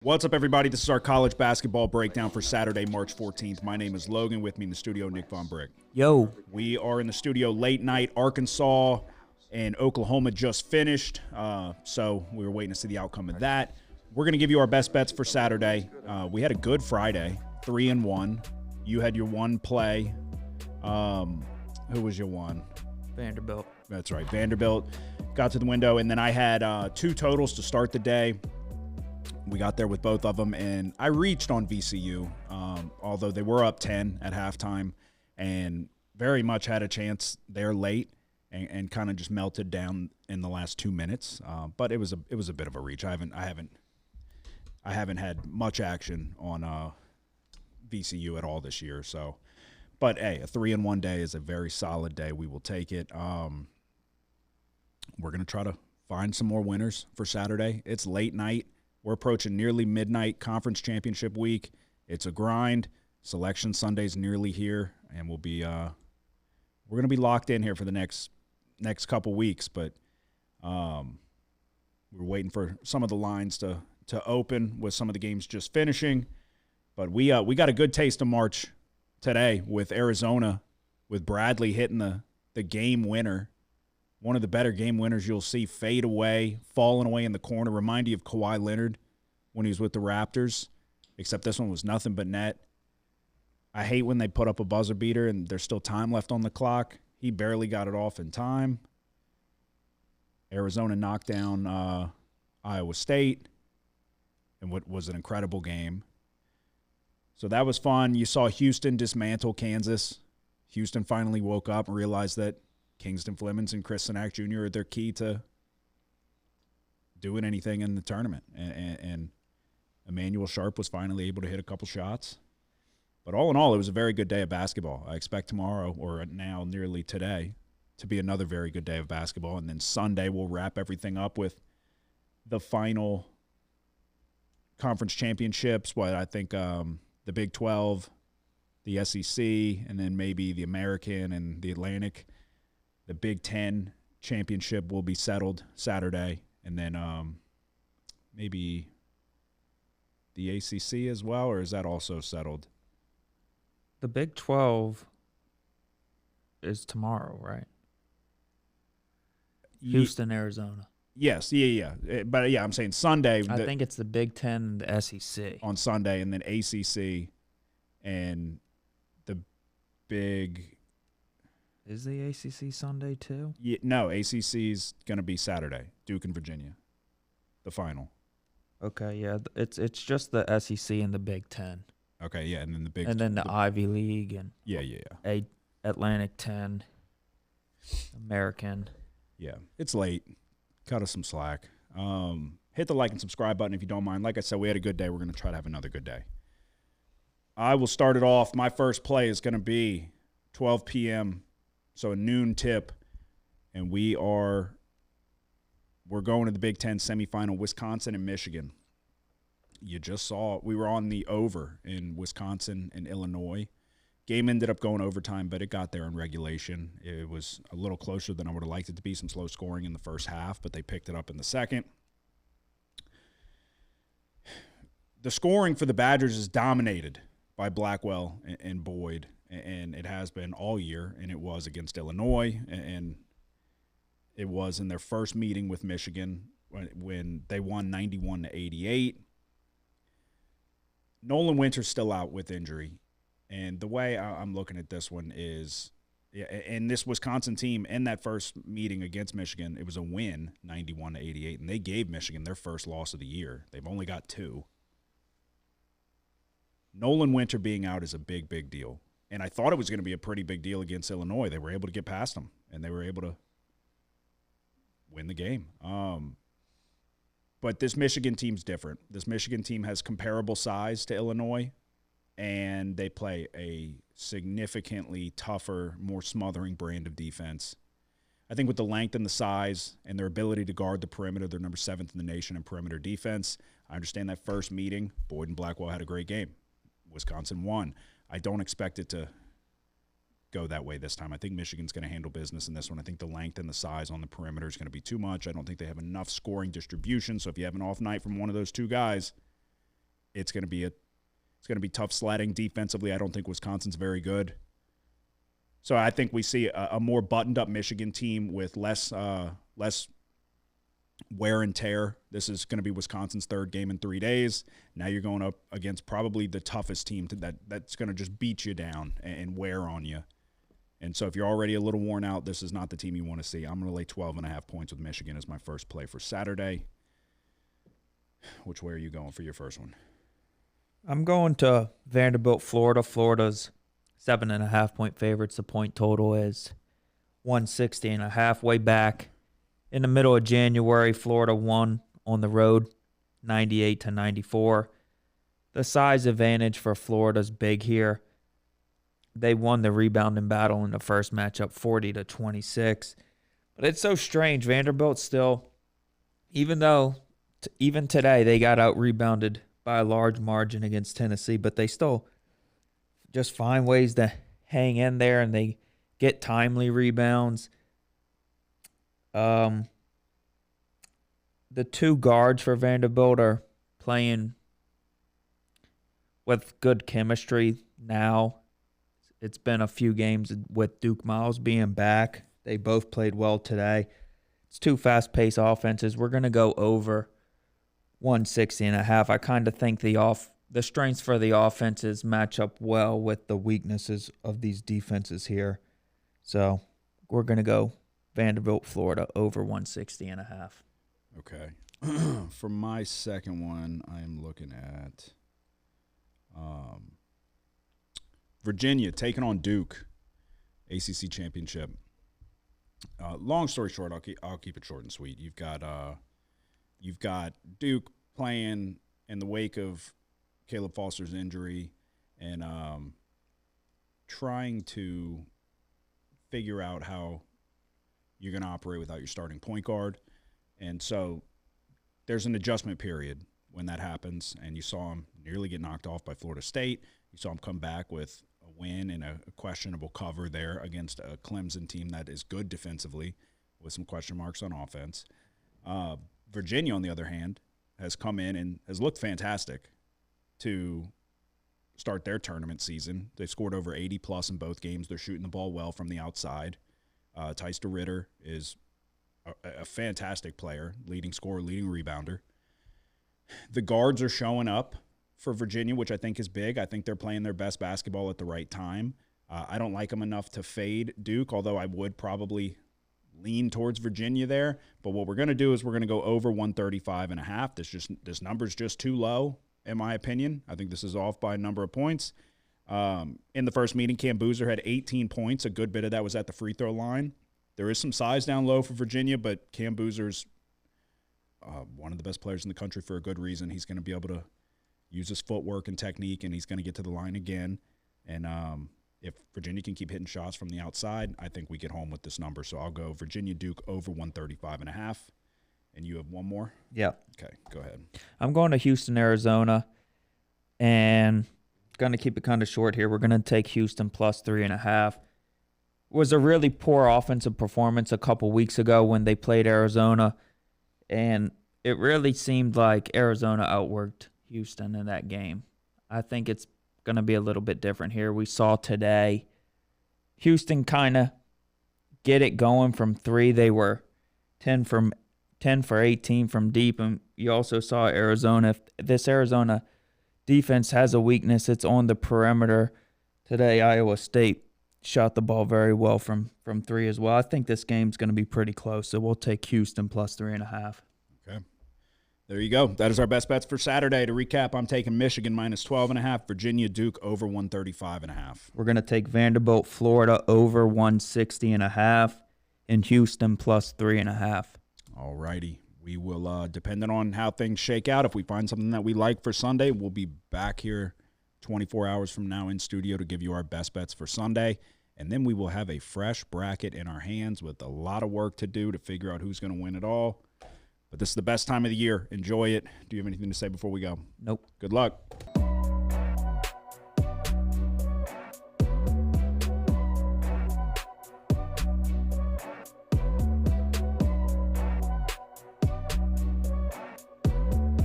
What's up, everybody? This is our college basketball breakdown for Saturday, March 14th. My name is Logan. With me in the studio, Nick Von Brick. Yo. We are in the studio late night. Arkansas and Oklahoma just finished, so we were waiting to see the outcome of that. We're going to give you our best bets for Saturday. We had a good Friday, 3-1. You had your one play. Who was your one? Vanderbilt. That's right. Vanderbilt got to the window, and then I had two totals to start the day. We got there with both of them, and I reached on VCU, although they were up 10 at halftime and very much had a chance there late and kind of just melted down in the last 2 minutes. But it was a bit of a reach. I haven't had much action on VCU at all this year. So, but hey, a 3-1 day is a very solid day. We will take it. We're gonna try to find some more winners for Saturday. It's late night. We're approaching nearly midnight conference championship week. It's a grind. Selection Sunday's nearly here, and we're going to be locked in here for the next couple weeks. But we're waiting for some of the lines to open with some of the games just finishing. But we got a good taste of March today with Arizona, with Bradley hitting the game winner. One of the better game winners you'll see fade away, falling away in the corner. Remind you of Kawhi Leonard when he was with the Raptors, except this one was nothing but net. I hate when they put up a buzzer beater and there's still time left on the clock. He barely got it off in time. Arizona knocked down Iowa State in what was an incredible game. So that was fun. You saw Houston dismantle Kansas. Houston finally woke up and realized that Kingston Flemons and Chris Sinak Jr. are their key to doing anything in the tournament. And Emmanuel Sharp was finally able to hit a couple shots. But all in all, it was a very good day of basketball. I expect tomorrow, or now nearly today, to be another very good day of basketball. And then Sunday we'll wrap everything up with the final conference championships. I think the Big 12, the SEC, and then maybe the American and the Atlantic. The Big 10 championship will be settled Saturday, and then maybe the ACC as well, or is that also settled? The Big 12 is tomorrow, right? Houston, Arizona. Yes, yeah. But, yeah, I'm saying Sunday. I think it's the Big 10 and the SEC. On Sunday, and then ACC and the Big – Is the ACC Sunday too? Yeah, no, ACC's going to be Saturday, Duke and Virginia, the final. Okay, yeah, it's just the SEC and the Big 10. Okay, yeah, and then the Big and then the Ivy League and yeah. Atlantic 10, American. Yeah, it's late. Cut us some slack. Hit the like and subscribe button if you don't mind. Like I said, we had a good day. We're going to try to have another good day. I will start it off. My first play is going to be 12 p.m., so a noon tip, and we're going to the Big Ten semifinal, Wisconsin and Michigan. You just saw we were on the over in Wisconsin and Illinois. Game ended up going overtime, but it got there in regulation. It was a little closer than I would have liked it to be, some slow scoring in the first half, but they picked it up in the second. The scoring for the Badgers is dominated by Blackwell and Boyd, and it has been all year, and it was against Illinois, and it was in their first meeting with Michigan when they won 91-88. Nolan Winter's still out with injury, and the way I'm looking at this one is, and this Wisconsin team in that first meeting against Michigan, it was a win, 91-88, and they gave Michigan their first loss of the year. They've only got 2. Nolan Winter being out is a big, big deal. And I thought it was going to be a pretty big deal against Illinois. They were able to get past them, and they were able to win the game. But this Michigan team's different. This Michigan team has comparable size to Illinois, and they play a significantly tougher, more smothering brand of defense. I think with the length and the size and their ability to guard the perimeter, they're number 7th in the nation in perimeter defense. I understand that first meeting, Boyd and Blackwell had a great game. Wisconsin won. I don't expect it to go that way this time. I think Michigan's going to handle business in this one. I think the length and the size on the perimeter is going to be too much. I don't think they have enough scoring distribution. So if you have an off night from one of those two guys, it's going to be tough sledding defensively. I don't think Wisconsin's very good. So I think we see a more buttoned-up Michigan team with less wear and tear. This is going to be Wisconsin's third game in 3 days. Now you're going up against probably the toughest team that's going to just beat you down and wear on you. And so if you're already a little worn out, this is not the team you want to see. I'm going to lay 12.5 points with Michigan as my first play for Saturday. Which way are you going for your first one? I'm going to Vanderbilt, Florida. Florida's 7.5-point favorites. The point total is 160.5. Way back in the middle of January, Florida won on the road, 98-94. The size advantage for Florida's big here. They won the rebounding battle in the first matchup, 40-26. But it's so strange. Vanderbilt still, even today they got out-rebounded by a large margin against Tennessee, but they still just find ways to hang in there, and they get timely rebounds. The two guards for Vanderbilt are playing with good chemistry now. It's been a few games with Duke Miles being back. They both played well today. It's two fast-paced offenses. We're going to go over 160.5. I kind of think the strengths for the offenses match up well with the weaknesses of these defenses here. So we're going to go Vanderbilt, Florida, over 160.5. Okay. For my second one, I am looking at Virginia taking on Duke, ACC championship. Long story short, I'll keep it short and sweet. You've got Duke playing in the wake of Caleb Foster's injury and trying to figure out how you're going to operate without your starting point guard. And so there's an adjustment period when that happens, and you saw him nearly get knocked off by Florida State. You saw him come back with a win and a questionable cover there against a Clemson team that is good defensively with some question marks on offense. Virginia, on the other hand, has come in and has looked fantastic to start their tournament season. They've scored over 80-plus in both games. They're shooting the ball well from the outside. Tice DeRitter is a fantastic player, leading scorer, leading rebounder. The guards are showing up for Virginia, which I think is big. I think they're playing their best basketball at the right time. I don't like them enough to fade Duke, although I would probably lean towards Virginia there. But what we're going to do is we're going to go over 135.5. This number's just too low, in my opinion. I think this is off by a number of points. In the first meeting, Cam Boozer had 18 points. A good bit of that was at the free throw line. There is some size down low for Virginia, but Cam Boozer's one of the best players in the country for a good reason. He's going to be able to use his footwork and technique, and he's going to get to the line again. And if Virginia can keep hitting shots from the outside, I think we get home with this number. So I'll go Virginia Duke over 135.5. And you have one more? Yeah. Okay, go ahead. I'm going to Houston, Arizona, and going to keep it kind of short here. We're going to take Houston plus 3.5. Was a really poor offensive performance a couple weeks ago when they played Arizona, and it really seemed like Arizona outworked Houston in that game. I think it's going to be a little bit different here. We saw today Houston kind of get it going from three. They were 10 for 18 from deep, and you also saw Arizona. If this Arizona defense has a weakness, it's on the perimeter. Today, Iowa State shot the ball very well from three as well. I think this game's going to be pretty close, so we'll take Houston plus 3.5. Okay. There you go. That is our best bets for Saturday. To recap, I'm taking Michigan minus 12.5, Virginia Duke over 135.5. We're going to take Vanderbilt, Florida over 160.5, and Houston plus 3.5. All righty. We will, depending on how things shake out, if we find something that we like for Sunday, we'll be back here 24 hours from now in studio to give you our best bets for Sunday. And then we will have a fresh bracket in our hands with a lot of work to do to figure out who's going to win it all. But this is the best time of the year. Enjoy it. Do you have anything to say before we go? Nope. Good luck.